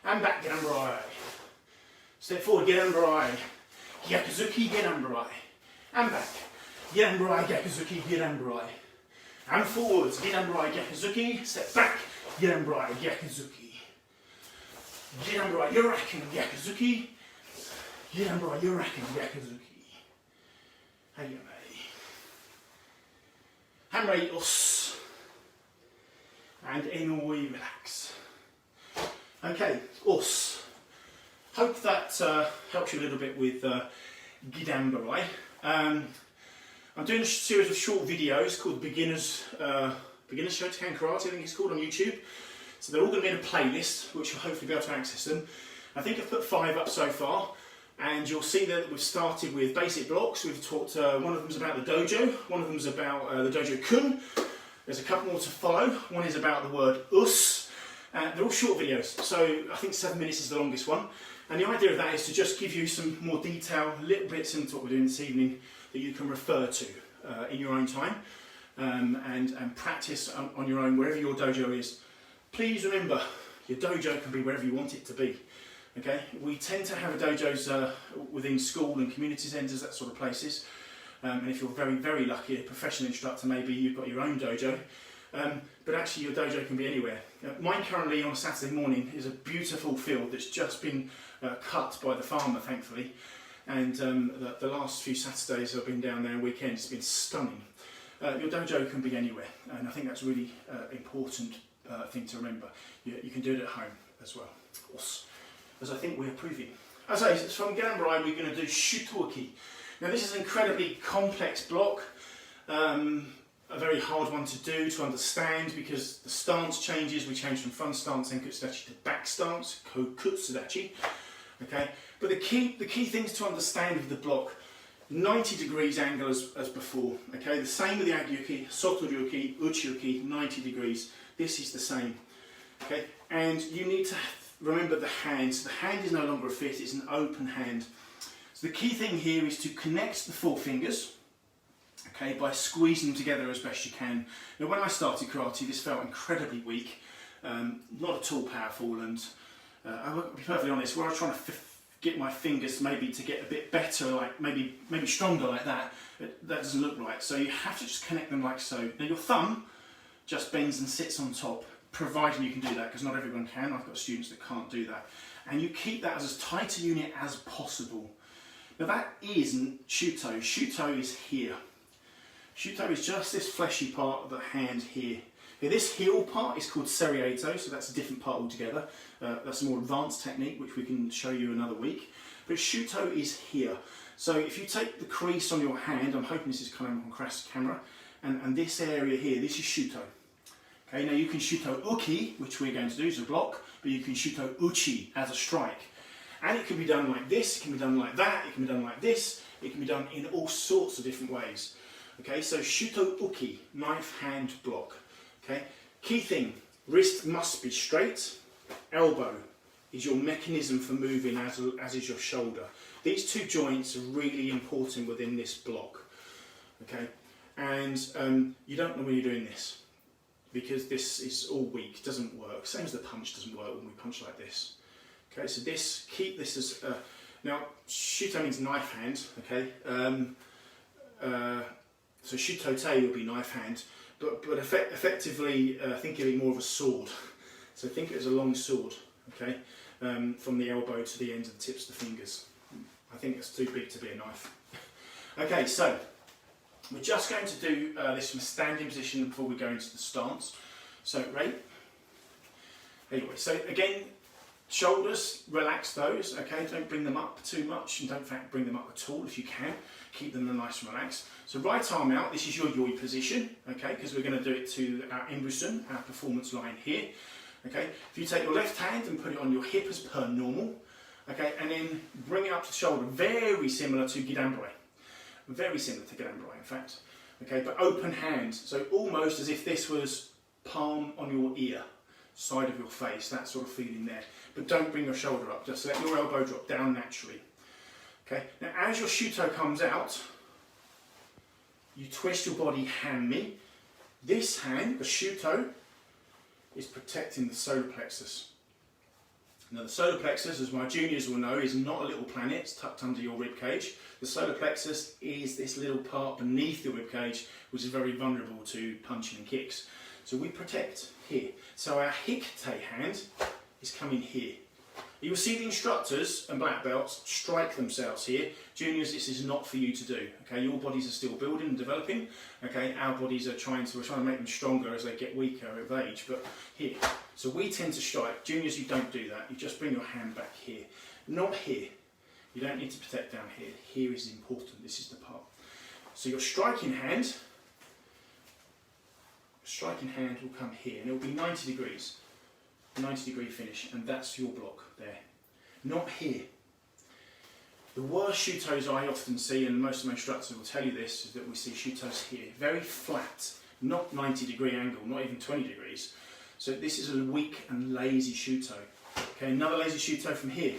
And back, Gidanburai. Step forward, Gidanburai. Gyakuzuki, Gidanburai. And back. Gidanburai, Gyakuzuki, Gidanburai. And forwards, Gidanburai, Gyakuzuki. Step back, Gidanburai, Gyakuzuki. Gidanburai, Yuraken, Gyakuzuki. Gidanburai, Yuraken, Gyakuzuki. Hayame. Hamrei Us. And Enoi, relax. Okay, Us. Hope that helps you a little bit with Gidanburai. I'm doing a series of short videos called Beginners Shotokan Karate, I think it's called, on YouTube. So they're all going to be in a playlist, which you'll hopefully be able to access them. I think I've put 5 up so far, and you'll see there that we've started with basic blocks. We've talked, one of them's about the dojo, one of them's about the dojo kun. There's a couple more to follow. One is about the word us. They're all short videos, so I think 7 minutes is the longest one. And the idea of that is to just give you some more detail, little bits into what we're doing this evening that you can refer to in your own time and practice on your own wherever your dojo is. Please remember, your dojo can be wherever you want it to be. Okay, we tend to have dojos within school and community centres, that sort of places. And if you're very, very lucky, a professional instructor, maybe you've got your own dojo. But actually your dojo can be anywhere. Mine currently on a Saturday morning is a beautiful field that's just been cut by the farmer, thankfully. And the last few Saturdays I've been down there and weekends, it's been stunning. Your dojo can be anywhere, and I think that's a really important thing to remember. You can do it at home as well, as I think we're proving. As I say, from Gidanburai we're going to do Shotokan. Now this is an incredibly complex block, a very hard one to do, to understand, because the stance changes. We change from front stance, Enkutsudachi, to back stance, Kokutsudachi. Okay, but the key things to understand with the block: 90 degrees angle as before. Okay, the same with the Agyuki, Sotoryuki, Uchiuki, 90 degrees. This is the same. Okay, and you need to remember the hand. So the hand is no longer a fist; it's an open hand. So the key thing here is to connect the 4 fingers. Okay, by squeezing them together as best you can. Now, when I started karate, this felt incredibly weak, not at all powerful, and I'll be perfectly honest, where I was trying to get my fingers maybe to get a bit better, like maybe stronger like that, that doesn't look right. So you have to just connect them like so. Now your thumb just bends and sits on top, providing you can do that, because not everyone can. I've got students that can't do that. And you keep that as tight a unit as possible. Now that isn't Shuto. Shuto is here. Shuto is just this fleshy part of the hand here. Now, this heel part is called serieto, so that's a different part altogether. That's a more advanced technique, which we can show you another week. But Shuto is here. So if you take the crease on your hand, I'm hoping this is coming across camera, and this area here, this is Shuto. Okay, now you can Shuto uki, which we're going to do as a block, but you can Shuto uchi as a strike. And it can be done like this, it can be done like that, it can be done like this, it can be done in all sorts of different ways. Okay, so Shuto uki, knife hand block. Okay, key thing, wrist must be straight, elbow is your mechanism for moving as is your shoulder. These 2 joints are really important within this block. Okay, and you don't know when you're doing this, because this is all weak, doesn't work. Same as the punch doesn't work when we punch like this. Okay, so keep this as, now Shuto means knife hand, okay, so Shuto-te will be knife hand, but effectively think of it more of a sword. So think of it as a long sword, okay, from the elbow to the ends of the tips of the fingers. I think it's too big to be a knife. Okay, so we're just going to do this from a standing position before we go into the stance. So, right, anyway, so again, shoulders, relax those, okay, don't bring them up too much, and don't in fact bring them up at all if you can. Keep them nice and relaxed. So right arm out, this is your yoi position, okay, because we're going to do it to our imbusun, our performance line here. Okay, if you take your left hand and put it on your hip as per normal, Okay, and then bring it up to the shoulder, very similar to Gidamburai. Very similar to Gidamburai, in fact. Okay, but open hand, so almost as if this was palm on your ear, side of your face, that sort of feeling there. But don't bring your shoulder up, just let your elbow drop down naturally. Okay, now as your Shuto comes out, you twist your body hand-me. This hand, the Shuto, is protecting the solar plexus. Now the solar plexus, as my juniors will know, is not a little planet, it's tucked under your rib cage. The solar plexus is this little part beneath the rib cage, which is very vulnerable to punching and kicks. So we protect here. So our Hikite hand is coming here. You will see the instructors and black belts strike themselves here. Juniors, this is not for you to do. Okay, your bodies are still building and developing. Okay, our bodies are we're trying to make them stronger as they get weaker of age. But here, so we tend to strike. Juniors, you don't do that. You just bring your hand back here, not here. You don't need to protect down here. Here is important. This is the part. So your striking hand will come here, and it will be 90 degrees. 90-degree finish, and that's your block there, not here. The worst Shutos I often see, and most of my instructors will tell you this, is that we see Shutos here, very flat, not 90-degree angle, not even 20 degrees. So this is a weak and lazy Shuto. Okay, another lazy Shuto from here.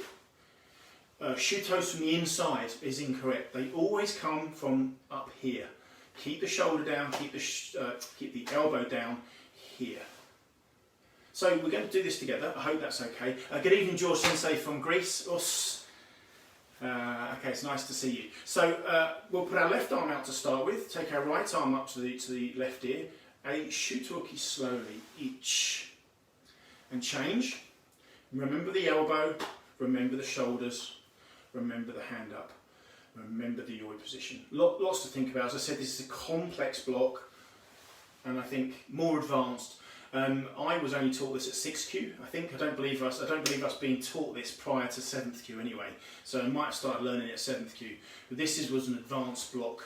Shutos from the inside is incorrect. They always come from up here. Keep the shoulder down, keep the elbow down here. So we're going to do this together. I hope that's okay. Good evening, George Sensei from Greece. Okay, it's nice to see you. So we'll put our left arm out to start with. Take our right arm up to the left ear. A Shutoki slowly, each, and change. Remember the elbow. Remember the shoulders. Remember the hand up. Remember the yoi position. Lots to think about. As I said, this is a complex block, and I think more advanced. I was only taught this at 6Q, I think. I don't believe us being taught this prior to 7th Q anyway. So I might have started learning it at 7th Q. But this was an advanced block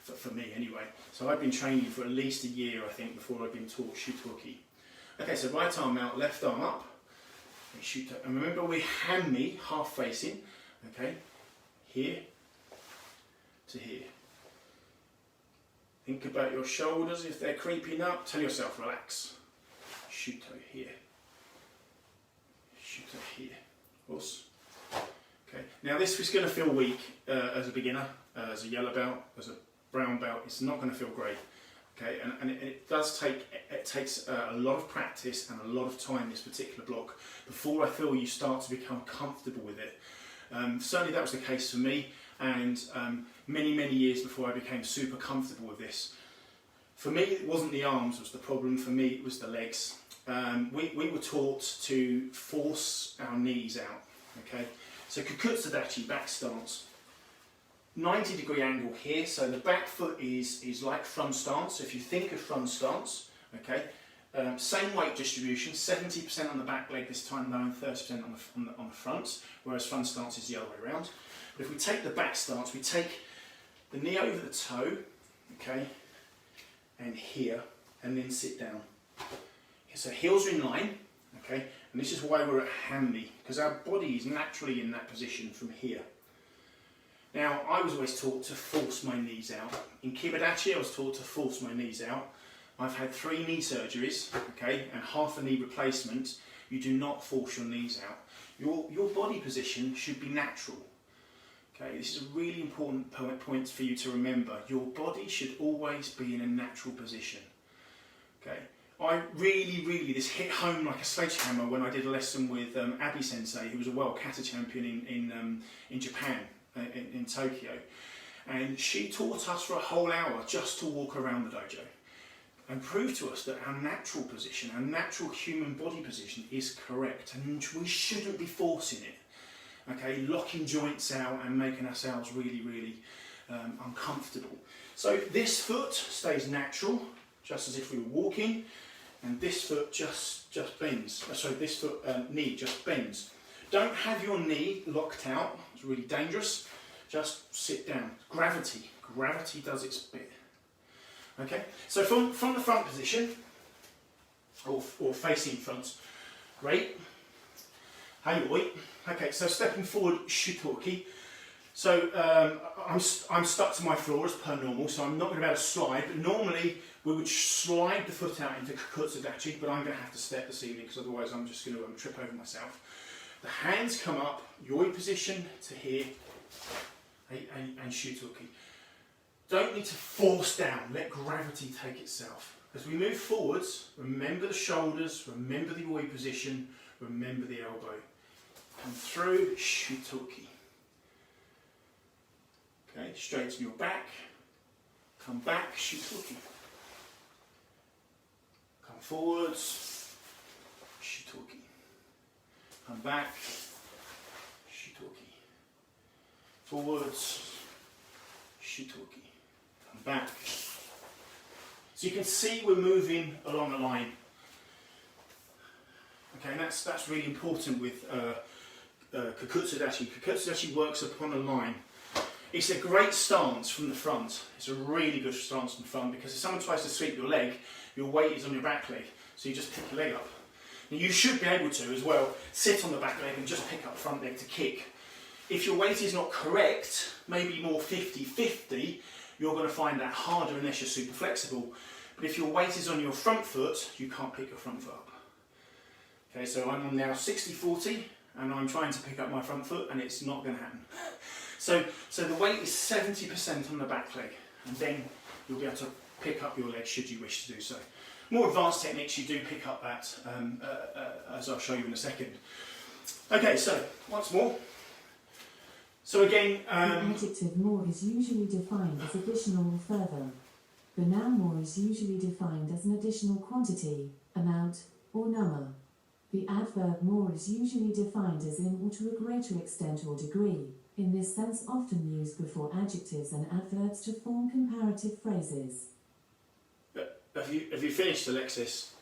for me anyway. So I've been training for at least a year, I think, before I've been taught Shutoki. Okay, so right arm out, left arm up. And remember, we hand-me, half facing. Okay, here to here. Think about your shoulders if they're creeping up. Tell yourself, relax. Shuto here. Shuto here. Us. Okay. Now this is going to feel weak as a beginner, as a yellow belt, as a brown belt. It's not going to feel great. Okay. And it takes a lot of practice and a lot of time, this particular block, before I feel you start to become comfortable with it. Certainly that was the case for me, and many years before I became super comfortable with this. For me, it wasn't the arms was the problem. For me, it was the legs. We were taught to force our knees out. Okay, so Kukutsadachi, back stance, 90-degree angle here. So the back foot is like front stance. So if you think of front stance, okay, same weight distribution, 70% on the back leg this time, though, and 30% on the front. Whereas front stance is the other way around. But if we take the back stance, we take the knee over the toe, okay, and here, and then sit down. So heels are in line, okay, and this is why we're at hand-me, because our body is naturally in that position from here. Now, I was always taught to force my knees out. In Kibadachi, I was taught to force my knees out. I've had 3 knee surgeries, okay, and half a knee replacement. You do not force your knees out. Your body position should be natural. Okay, this is a really important point for you to remember. Your body should always be in a natural position. Okay, this hit home like a sledgehammer when I did a lesson with Abi Sensei, who was a world kata champion in Japan, in Tokyo, and she taught us for a whole hour just to walk around the dojo and prove to us that our natural position, our natural human body position is correct, and we shouldn't be forcing it. Okay, locking joints out and making ourselves really uncomfortable. So this foot stays natural, just as if we were walking, and this foot just bends. This knee just bends. Don't have your knee locked out. It's really dangerous. Just sit down. Gravity does its bit. Okay, so from the front position, or facing front, great. Hayoi. Okay, so stepping forward, Shotoki. So I'm stuck to my floor as per normal, so I'm not going to be able to slide, but normally we would slide the foot out into Kakutsudachi, but I'm going to have to step this evening because otherwise I'm just going to trip over myself. The hands come up, yoi position to here, and Shotoki. Don't need to force down, let gravity take itself. As we move forwards, remember the shoulders, remember the yoi position, remember the elbow. Come through, Shotoki. Okay, straighten your back, come back, Shotoki. Come forwards, Shotoki. Come back, Shotoki. Forwards, Shotoki. Come back. So you can see we're moving along a line. Okay, and that's really important with Kakutsudachi. Kakutsudachi works upon a line. It's a great stance from the front. It's a really good stance from the front because if someone tries to sweep your leg, your weight is on your back leg, so you just pick your leg up. Now you should be able to as well sit on the back leg and just pick up the front leg to kick. If your weight is not correct, maybe more 50-50, you're going to find that harder unless you're super flexible. But if your weight is on your front foot, you can't pick your front foot up. Okay, so I'm on now 60-40 and I'm trying to pick up my front foot and it's not going to happen. So the weight is 70% on the back leg, and then you'll be able to pick up your leg should you wish to do so. More advanced techniques, you do pick up that, as I'll show you in a second. Okay, so once more. So again... the adjective more is usually defined as additional or further. The noun more is usually defined as an additional quantity, amount, or number. The adverb more is usually defined as in or to a greater extent or degree. In this sense often used before adjectives and adverbs to form comparative phrases. Have you finished Alexis?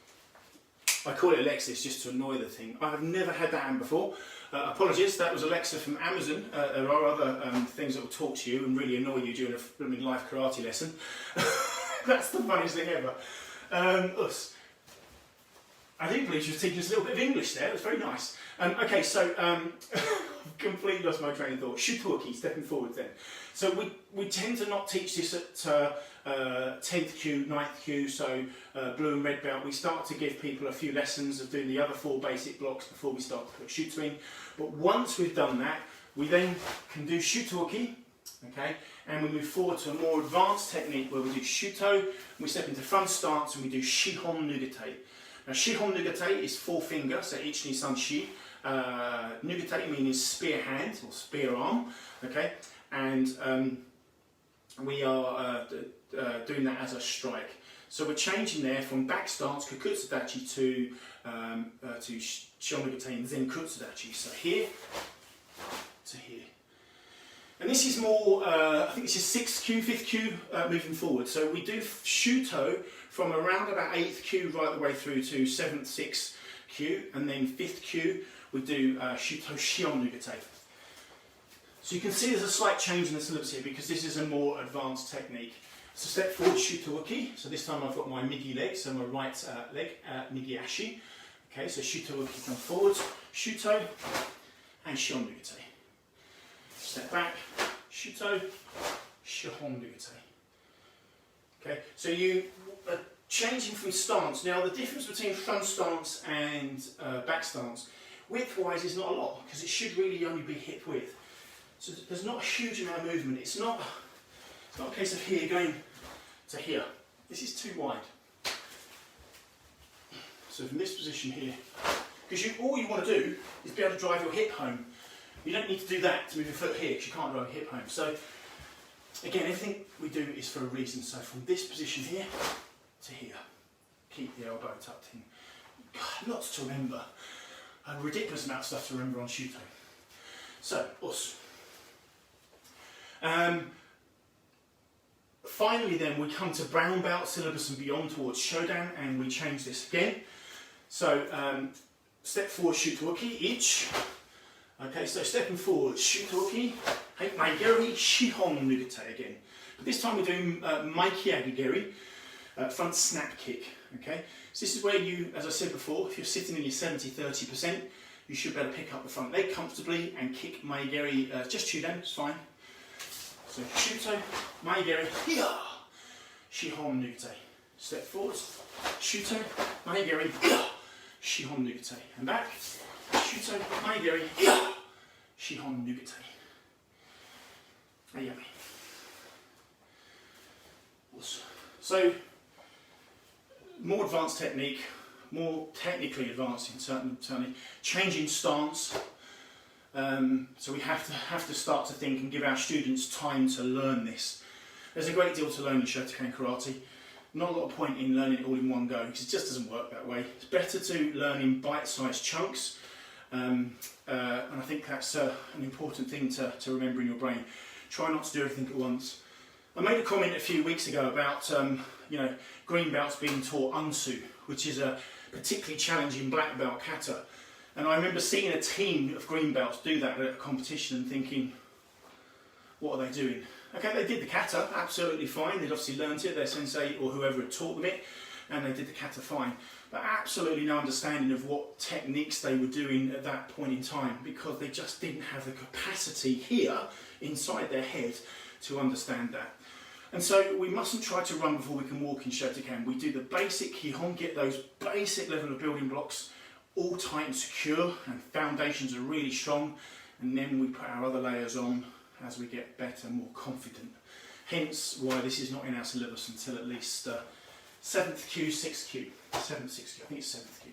I call it Alexis just to annoy the thing. I have never had that hand before. Apologies, that was Alexa from Amazon. There are other things that will talk to you and really annoy you during a live karate lesson. That's the funniest thing ever. I do believe she was teaching us a little bit of English there. It was very nice. Okay, so I've completely lost my train of thought. Shotoki, stepping forward then. So we tend to not teach this at 10th Q, 9th Q, so blue and red belt. We start to give people a few lessons of doing the other 4 basic blocks before we start to put Shuto in. But once we've done that, we then can do Shotoki, okay, and we move forward to a more advanced technique where we do Shuto, and we step into front stance and we do Shihon Nugate. Now Shihon Nugate is 4 fingers, so Ichi, Ni, San, Shi. Nugate meaning spear hand or spear arm, okay, and we are doing that as a strike. So we're changing there from back stance Kakutsudachi to Shihon Nugate and then Kutsudachi. So here to here. And this is more, I think this is 6th Q, 5th Q moving forward. So we do Shuto from around about 8th Q right the way through to 7th, 6th Q, and then 5th Q we do Shuto Shihon Nugate. So you can see there's a slight change in the syllabus here because this is a more advanced technique. So step forward, Shutoki. So this time I've got my migi leg, so my right leg, migi ashi. Okay, so Shutoki come forward, Shuto, and Shihon Nugate. Step back, Shuto, Shihon Nugate. Okay, so you are changing from stance. Now the difference between front stance and back stance, width-wise is not a lot because it should really only be hip width. So there's not a huge amount of movement. It's not a case of here going to here. This is too wide. So from this position here, because all you want to do is be able to drive your hip home. You don't need to do that to move your foot here because you can't drive your hip home. So again, everything we do is for a reason. So from this position here to here, keep the elbow tucked in. God, lots to remember. A ridiculous amount of stuff to remember on Shuto. So, us. Finally then we come to brown belt syllabus and beyond towards Shodan, and we change this again. So step forward, Shutoki, each. Okay, so stepping forward, Shutoki, Maigeri, Shihon Nugate again. But this time we're doing Maikiagi Geri, front snap kick. Okay, so this is where you, as I said before, if you're sitting in your 70-30%, you should be able to pick up the front leg comfortably and kick maegeri, just chudan, it's fine. So shuto, maegeri, hiya, shihon nugate. Step forwards, shuto, maegeri, hiya, shihon nugate. And back, shuto, maegeri, hiya, shihon nugate. Ayami. So, more advanced technique, more technically advanced in certainly changing stance. So we have to start to think and give our students time to learn this. There's a great deal to learn in Shotokan karate. Not a lot of point in learning it all in one go because it just doesn't work that way. It's better to learn in bite-sized chunks, and I think that's an important thing to remember in your brain. Try not to do everything at once. I made a comment a few weeks ago about green belts being taught unsu, which is a particularly challenging black belt kata. And I remember seeing a team of green belts do that at a competition and thinking, what are they doing? Okay, they did the kata absolutely fine. They'd obviously learnt it, their sensei or whoever had taught them it, and they did the kata fine. But absolutely no understanding of what techniques they were doing at that point in time, because they just didn't have the capacity here inside their head to understand that. And so we mustn't try to run before we can walk in Shotokan. We do the basic Kihon, get those basic level of building blocks all tight and secure, and foundations are really strong, and then we put our other layers on as we get better, more confident. Hence why this is not in our syllabus until at least 7th Q, 6th Q, 7th, 6th Q, I think it's 7th Q.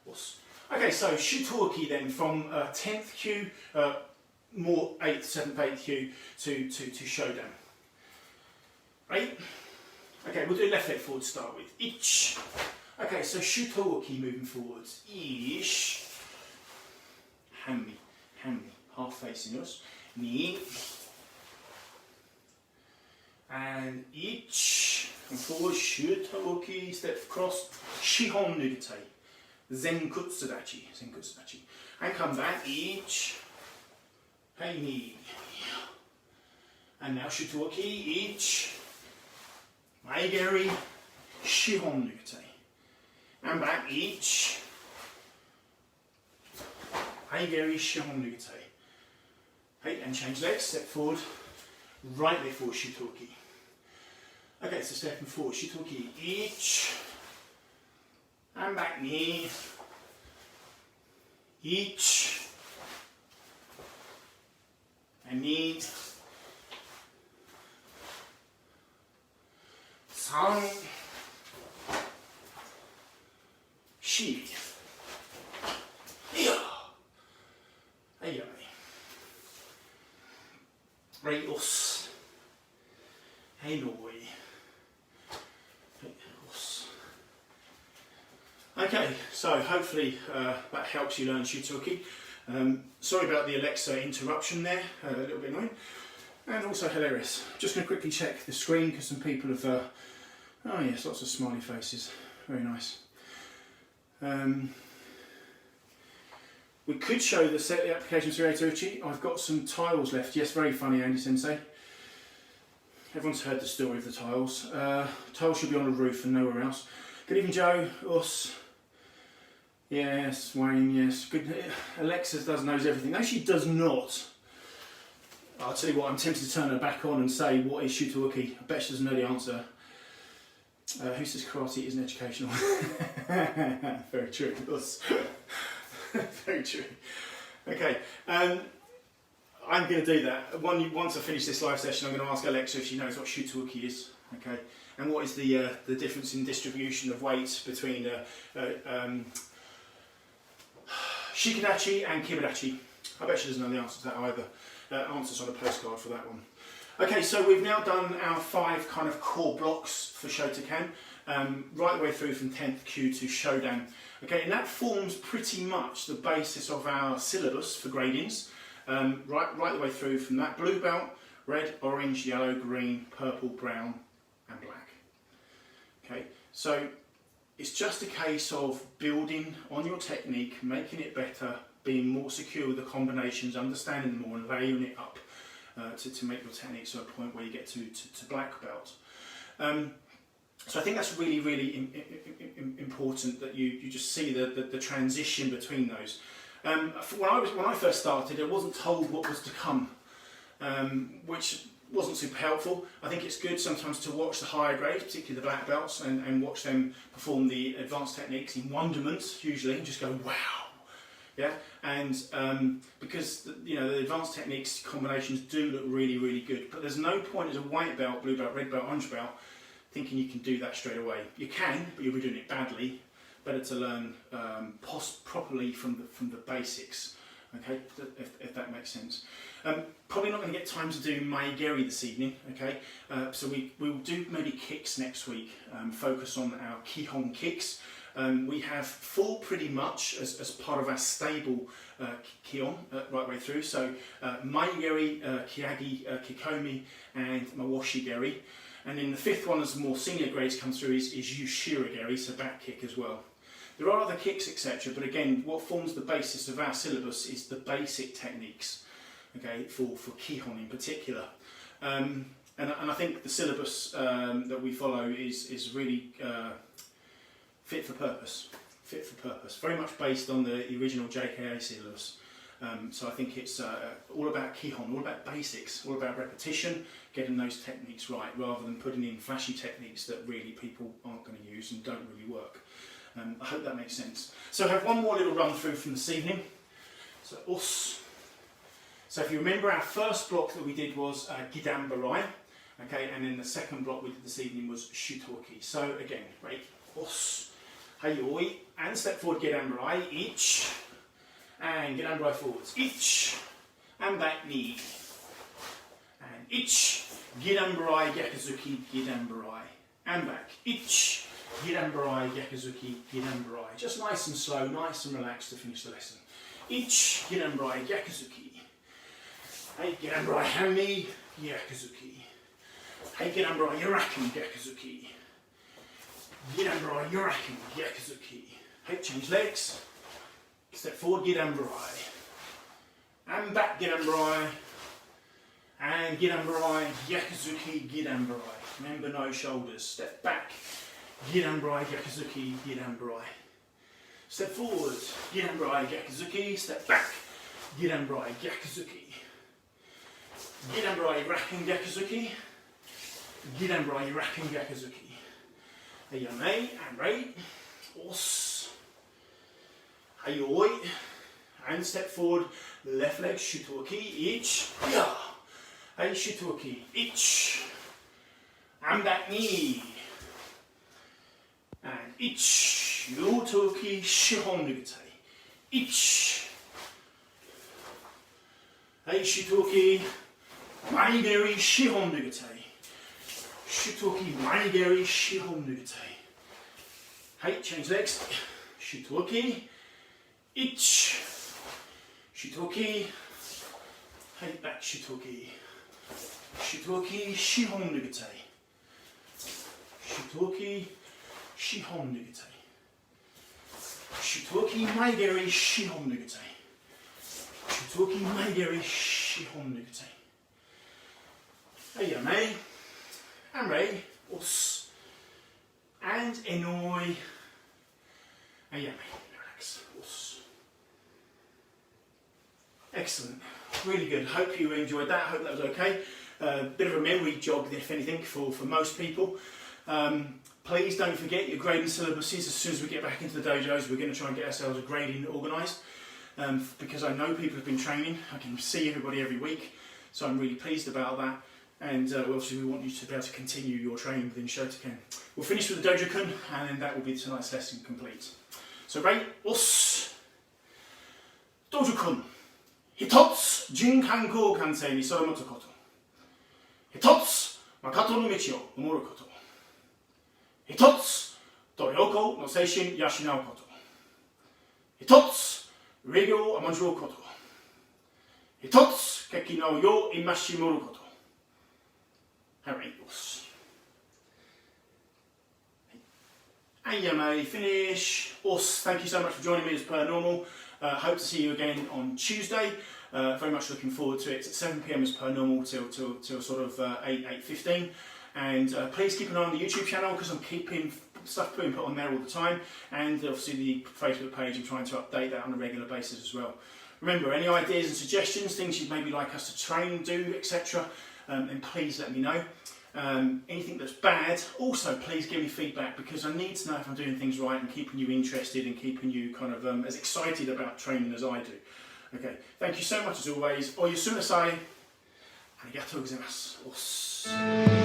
Awesome. Okay, so Shutoki then from 10th Q, more 8th, 7th, 8th Q to Shodan. Right? Okay, we'll do left leg forward to start with. Ich. Okay, so Shutoki moving forwards. Ish. Hand me, half facing us. Ni. And ich. And forward, Shutoki, step across. Shihon nugate. Zenkutsudachi. And come back. Ich. Hey, ni. And now Shutoki. Ich. Maegeri, Shihon nugate. And back, ich. Maegeri, Shihon nugate. Hey, and change legs, step forward, right leg forward, Shutoki. Okay, so stepping forward, Shutoki, ich. And back, knee. Ich. And knee. San, shi, iya, ayai, reios, henoi, reios. Okay, so hopefully that helps you learn Shutoki. Sorry about the Alexa interruption there, a little bit annoying, and also hilarious. Just going to quickly check the screen because some people have. Oh yes, lots of smiley faces. Very nice. We could show the applications for Uchi. I've got some tiles left. Yes, very funny, Andy Sensei. Everyone's heard the story of the tiles. Tiles should be on a roof and nowhere else. Good evening, Joe. Us. Yes, Wayne. Yes. Good. Alexa knows everything. No, she does not. I'll tell you what. I'm tempted to turn her back on and say, "What is Shutoki?" I bet she doesn't know the answer. Who says karate isn't educational? Very true. Very true. Okay, I'm going to do that. Once I finish this live session, I'm going to ask Alexa if she knows what Shutoki is. Okay, and what is the difference in distribution of weight between Shikadachi and Kibadachi? I bet she doesn't know the answer to that either. Answers on a postcard for that one. Okay, so we've now done our 5 kind of core blocks for Shotokan, right the way through from 10th Q to Shodan. Okay, and that forms pretty much the basis of our syllabus for gradings, right the way through from that blue belt, red, orange, yellow, green, purple, brown and black. Okay, so it's just a case of building on your technique, making it better, being more secure with the combinations, understanding them more and layering it up. To make your techniques to a point where you get to black belt. So I think that's really, really important that you just see the transition between those. When I first started, I wasn't told what was to come, which wasn't super helpful. I think it's good sometimes to watch the higher grades, particularly the black belts, and watch them perform the advanced techniques in wonderment, usually, and just go, wow. Yeah, and because the advanced techniques combinations do look really, really good, but there's no point as a white belt, blue belt, red belt, orange belt thinking you can do that straight away. You can, but you'll be doing it badly. Better to learn properly from the basics. Okay, if that makes sense. Probably not going to get time to do Maigeri this evening. Okay, so we'll do maybe kicks next week. Focus on our Kihon kicks. We have 4 pretty much as part of our stable Kihon right way through. So Maigeri, Kiagi, Kikomi, and Mawashi Geri. And then the 5th one, as more senior grades come through, is Yushira Geri, so back kick as well. There are other kicks, etc. But again, what forms the basis of our syllabus is the basic techniques. Okay, for Kihon in particular. And I think the syllabus that we follow is really fit for purpose. Fit for purpose. Very much based on the original JKA syllabus. So I think it's all about Kihon, all about basics, all about repetition, getting those techniques right, rather than putting in flashy techniques that really people aren't going to use and don't really work. I hope that makes sense. So I have one more little run through from this evening. So us. So if you remember, our first block that we did was Gidambarai, okay, and then the second block we did this evening was Shutoki. So again, right, us, hayoi, and step forward Gidambarai, each, and Gidambarai forwards, each, and back knee, and each, Gidambarai, Gyakuzuki, Gidambarai, and back, each, Gidambarai, Gyakuzuki, Gidambarai. Just nice and slow, nice and relaxed to finish the lesson. Each, Gidambarai, Gyakuzuki. Hey, Gidambarai, Hami, Gyakuzuki. Hey, Gidambarai, Yurakin, Gyakuzuki. Gidambarai, Yurakin, Gyakuzuki. Hey, change legs. Step forward, Gidambarai. And back, Gidambarai. And Gidambarai, Gyakuzuki, Gidambarai. Remember, no shoulders. Step back. Gidambarai, Gyakuzuki, Gidambarai. Step forward, Gidambarai, Gyakuzuki. Step back, Gidambarai, Gyakuzuki. Gidambarai, Rakin, Gyakuzuki. Gidambarai, Rakin, Gyakuzuki. Ayame, and right. Os. Hayoi. And step forward, left leg, Shutoki, each. Ya. Hey, Shutoki, each. And back knee. And each. Yotoki, Shihon Nugate. Each. Hey, Shutoki. Maigeri, Shihon Nugate. Shutoki, Maigeri, Shihon Nugate. Hey, change legs. Shutoki. Ich. Shutoki. Hey, back Shutoki. Shutoki, Shihon Nugate. Shutoki, Shihon Nugate. Shutoki, Maigeri, Shihon Nugate. Shutoki, Maigeri, Shihon Nugate. Ayame, and Rei, Os, and Enoi, Ayame, relax, Os. Excellent, really good. Hope you enjoyed that, hope that was okay. Bit of a memory jog, if anything, for most people. Please don't forget your grading syllabuses. As soon as we get back into the dojos, we're going to try and get ourselves a grading organised. Because I know people have been training, I can see everybody every week, so I'm really pleased about that. And obviously we want you to be able to continue your training within Shotokan. We'll finish with the dojo-kun, and then that will be tonight's lesson complete. So, Rei, os, dojo-kun. Hitotsu, Jinkankou kansei ni soromoto koto. Hitotsu, Makato no michi o umoru koto. Hitotsu, Toryoko no seishin yashinau koto. Hitotsu, Regyo o amajou koto. Hitotsu, Keki no yo imashimoru koto. Harigos. Ayame, finish. Us, thank you so much for joining me as per normal. Hope to see you again on Tuesday. Very much looking forward to it. It's at 7 PM as per normal till sort of 8:15. And please keep an eye on the YouTube channel, because I'm keeping stuff being put on there all the time, and obviously the Facebook page, I'm trying to update that on a regular basis as well. Remember, any ideas and suggestions, things you'd maybe like us to train, do, etc., then please let me know. Anything that's bad, also please give me feedback, because I need to know if I'm doing things right and keeping you interested and keeping you kind of as excited about training as I do. Okay, thank you so much as always. Oyasuna sai. Arigatou gozaimasu.